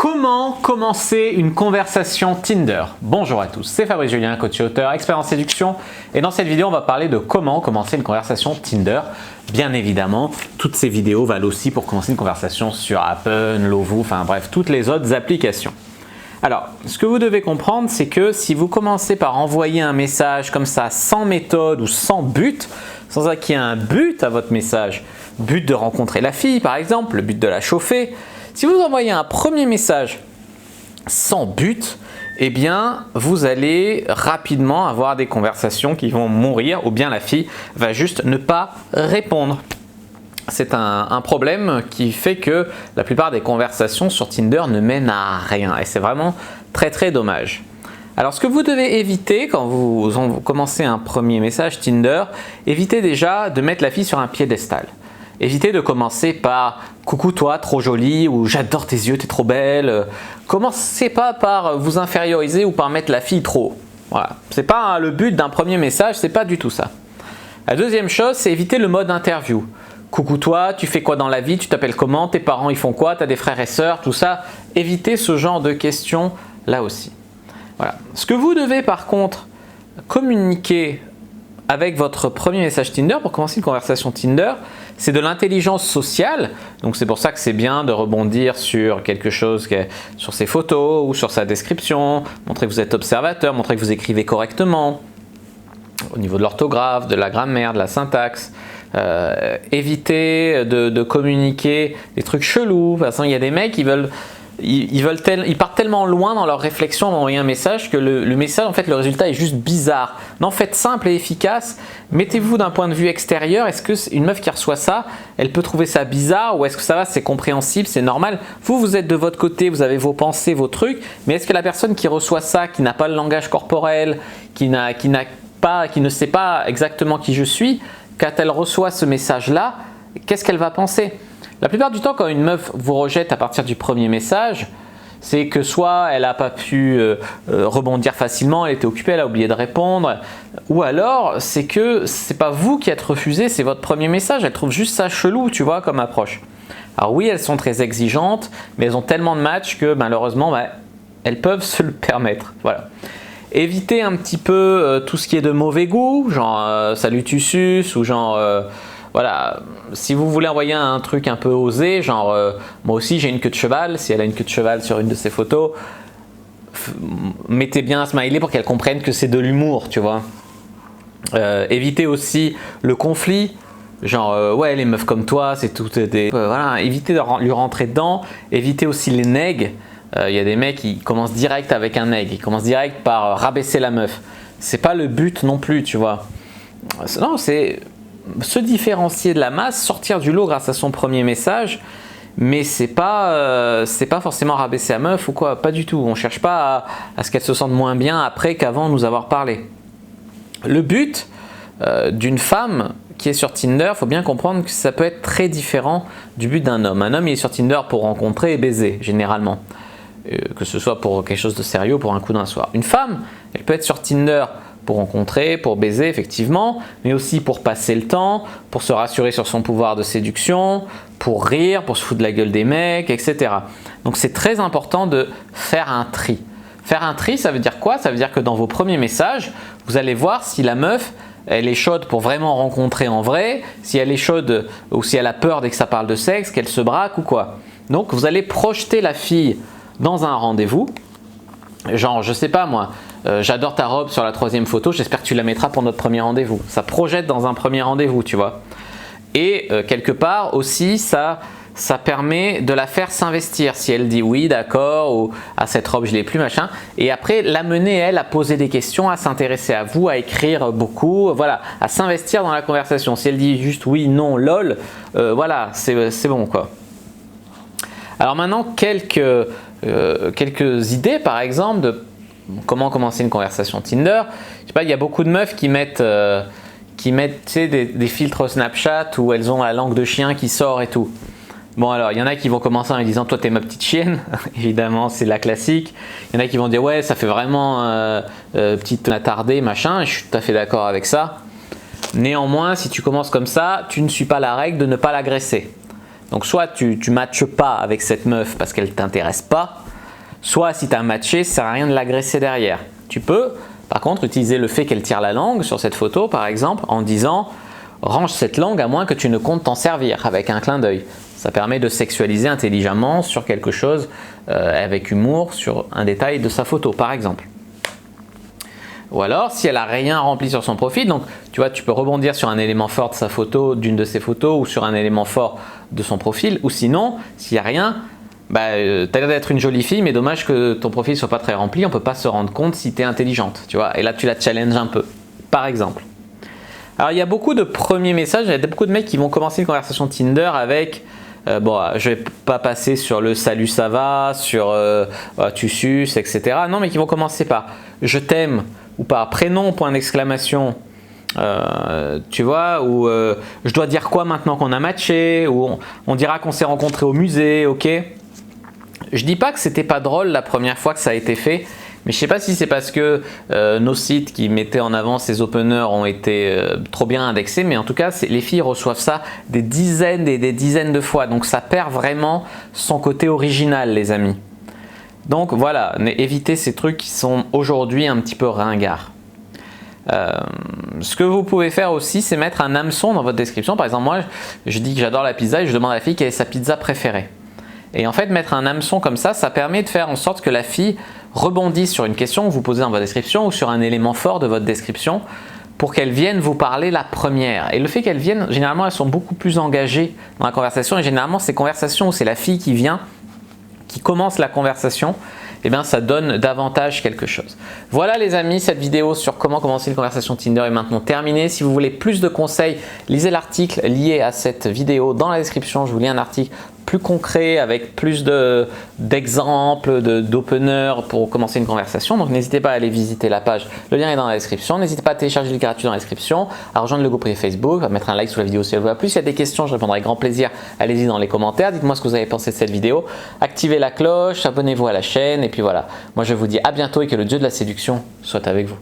Comment commencer une conversation Tinder? Bonjour à tous, c'est Fabrice Julien, coach et auteur, expert en séduction. Et dans cette vidéo, on va parler de comment commencer une conversation Tinder. Bien évidemment, toutes ces vidéos valent aussi pour commencer une conversation sur Appen, Lovoo, enfin bref, toutes les autres applications. Alors, ce que vous devez comprendre, c'est que si vous commencez par envoyer un message comme ça, sans méthode ou sans but, sans qu'il y ait un but à votre message, but de rencontrer la fille par exemple, le but de la chauffer, si vous envoyez un premier message sans but, eh bien, vous allez rapidement avoir des conversations qui vont mourir ou bien la fille va juste ne pas répondre. C'est un problème qui fait que la plupart des conversations sur Tinder ne mènent à rien et c'est vraiment très dommage. Alors ce que vous devez éviter quand vous commencez un premier message Tinder, évitez déjà de mettre la fille sur un piédestal. Évitez de commencer par « coucou toi, trop jolie » ou « j'adore tes yeux, t'es trop belle ». Commencez pas par vous inférioriser ou par mettre la fille trop haut. Voilà. C'est pas le but d'un premier message, c'est pas du tout ça. La deuxième chose, c'est éviter le mode interview. Coucou toi, tu fais quoi dans la vie, tu t'appelles comment, tes parents ils font quoi, tu as des frères et sœurs, tout ça. Évitez ce genre de questions là aussi. Voilà. Ce que vous devez par contre communiquer avec votre premier message Tinder pour commencer une conversation Tinder, c'est de l'intelligence sociale. Donc c'est pour ça que c'est bien de rebondir sur quelque chose, sur ses photos ou sur sa description, montrer que vous êtes observateur, montrer que vous écrivez correctement, au niveau de l'orthographe, de la grammaire, de la syntaxe. Éviter de communiquer des trucs chelous. De toute façon, il y a des mecs qui ils partent tellement loin dans leur réflexion d'envoyer un message que le message, en fait, le résultat est juste bizarre. Non, faites simple et efficace. Mettez-vous d'un point de vue extérieur. Est-ce qu'une meuf qui reçoit ça, elle peut trouver ça bizarre ou est-ce que ça va, c'est compréhensible, c'est normal? Vous êtes de votre côté, vous avez vos pensées, vos trucs. Mais est-ce que la personne qui reçoit ça, qui n'a pas le langage corporel, qui ne sait pas exactement qui je suis, quand elle reçoit ce message-là, qu'est-ce qu'elle va penser? La plupart du temps, quand une meuf vous rejette à partir du premier message, c'est que soit elle n'a pas pu rebondir facilement, elle était occupée, elle a oublié de répondre, ou alors c'est que c'est pas vous qui êtes refusé, c'est votre premier message, elle trouve juste ça chelou, tu vois, comme approche. Alors oui, elles sont très exigeantes, mais elles ont tellement de matchs que malheureusement, elles peuvent se le permettre. Voilà. Évitez un petit peu tout ce qui est de mauvais goût, genre salut tu suces ou genre voilà, si vous voulez envoyer un truc un peu osé, genre moi aussi j'ai une queue de cheval, si elle a une queue de cheval sur une de ses photos, mettez bien un smiley pour qu'elle comprenne que c'est de l'humour, tu vois. Évitez aussi le conflit, genre ouais les meufs comme toi c'est tout des... voilà, évitez de lui rentrer dedans, évitez aussi les negs. Il y a des mecs qui commencent direct avec un neg, ils commencent direct par rabaisser la meuf. C'est pas le but non plus, tu vois. Non, c'est se différencier de la masse, sortir du lot grâce à son premier message, mais c'est pas forcément rabaisser la meuf ou quoi, pas du tout. On cherche pas à ce qu'elle se sente moins bien après qu'avant nous avoir parlé. Le but d'une femme qui est sur Tinder, il faut bien comprendre que ça peut être très différent du but d'un homme. Un homme il est sur Tinder pour rencontrer et baiser, généralement. Que ce soit pour quelque chose de sérieux ou pour un coup d'un soir. Une femme, elle peut être sur Tinder pour rencontrer, pour baiser effectivement, mais aussi pour passer le temps, pour se rassurer sur son pouvoir de séduction, pour rire, pour se foutre de la gueule des mecs, etc. Donc c'est très important de faire un tri. Faire un tri, ça veut dire quoi? Ça veut dire que dans vos premiers messages, vous allez voir si la meuf, elle est chaude pour vraiment rencontrer en vrai, si elle est chaude ou si elle a peur dès que ça parle de sexe, qu'elle se braque ou quoi. Donc vous allez projeter la fille dans un rendez-vous, genre je sais pas moi, j'adore ta robe sur la troisième photo, j'espère que tu la mettras pour notre premier rendez-vous. Ça projette dans un premier rendez-vous, tu vois. Et quelque part aussi ça permet de la faire s'investir. Si elle dit oui d'accord ou à cette robe je l'ai plus machin, et après l'amener elle à poser des questions, à s'intéresser à vous, à écrire beaucoup, voilà, à s'investir dans la conversation. Si elle dit juste oui, non, lol, voilà, c'est bon quoi. Alors maintenant quelques idées par exemple de comment commencer une conversation Tinder. Je sais pas, il y a beaucoup de meufs qui mettent tu sais, des filtres Snapchat où elles ont la langue de chien qui sort et tout. Bon alors, il y en a qui vont commencer en disant « toi t'es ma petite chienne », évidemment c'est la classique. Il y en a qui vont dire « ouais ça fait vraiment petite attardée machin », je suis tout à fait d'accord avec ça. Néanmoins, si tu commences comme ça, tu ne suis pas la règle de ne pas l'agresser. Donc soit tu matches pas avec cette meuf parce qu'elle t'intéresse pas, soit si tu as matché, ça sert à rien de l'agresser derrière. Tu peux par contre utiliser le fait qu'elle tire la langue sur cette photo par exemple en disant « range cette langue à moins que tu ne comptes t'en servir » avec un clin d'œil. Ça permet de sexualiser intelligemment sur quelque chose avec humour, sur un détail de sa photo par exemple. Ou alors, si elle n'a rien rempli sur son profil, donc tu vois, tu peux rebondir sur un élément fort de sa photo, d'une de ses photos, ou sur un élément fort de son profil, ou sinon, s'il n'y a rien, tu as l'air d'être une jolie fille, mais dommage que ton profil ne soit pas très rempli, on ne peut pas se rendre compte si tu es intelligente, tu vois, et là tu la challenges un peu, par exemple. Alors il y a beaucoup de premiers messages, il y a beaucoup de mecs qui vont commencer une conversation Tinder avec bon, je vais pas passer sur le salut ça va, sur tu suces, etc. Non, mais qui vont commencer par je t'aime ou par prénom, point d'exclamation, tu vois, ou je dois dire quoi maintenant qu'on a matché, ou on dira qu'on s'est rencontrés au musée, ok. Je dis pas que c'était pas drôle la première fois que ça a été fait, mais je sais pas si c'est parce que nos sites qui mettaient en avant ces openers ont été trop bien indexés, mais en tout cas les filles reçoivent ça des dizaines et des dizaines de fois, donc ça perd vraiment son côté original les amis. Donc voilà, évitez ces trucs qui sont aujourd'hui un petit peu ringards. Ce que vous pouvez faire aussi, c'est mettre un hameçon dans votre description. Par exemple, moi, je dis que j'adore la pizza et je demande à la fille quelle est sa pizza préférée. Et en fait, mettre un hameçon comme ça permet de faire en sorte que la fille rebondisse sur une question que vous posez dans votre description ou sur un élément fort de votre description pour qu'elle vienne vous parler la première. Et le fait qu'elles viennent, généralement, elles sont beaucoup plus engagées dans la conversation. Et généralement, ces conversations où c'est la fille qui vient, qui commence la conversation, eh bien, ça donne davantage quelque chose. Voilà les amis, cette vidéo sur comment commencer une conversation Tinder est maintenant terminée. Si vous voulez plus de conseils, lisez l'article lié à cette vidéo dans la description. Je vous lis un article plus concret avec plus d'exemples, d'openers pour commencer une conversation. Donc n'hésitez pas à aller visiter la page, le lien est dans la description. N'hésitez pas à télécharger le gratuit dans la description, à rejoindre le groupe privé Facebook, à mettre un like sous la vidéo si elle vous a plu. S'il y a des questions, je répondrai avec grand plaisir. Allez-y dans les commentaires, dites-moi ce que vous avez pensé de cette vidéo. Activez la cloche, abonnez-vous à la chaîne et puis voilà. Moi je vous dis à bientôt et que le dieu de la séduction soit avec vous.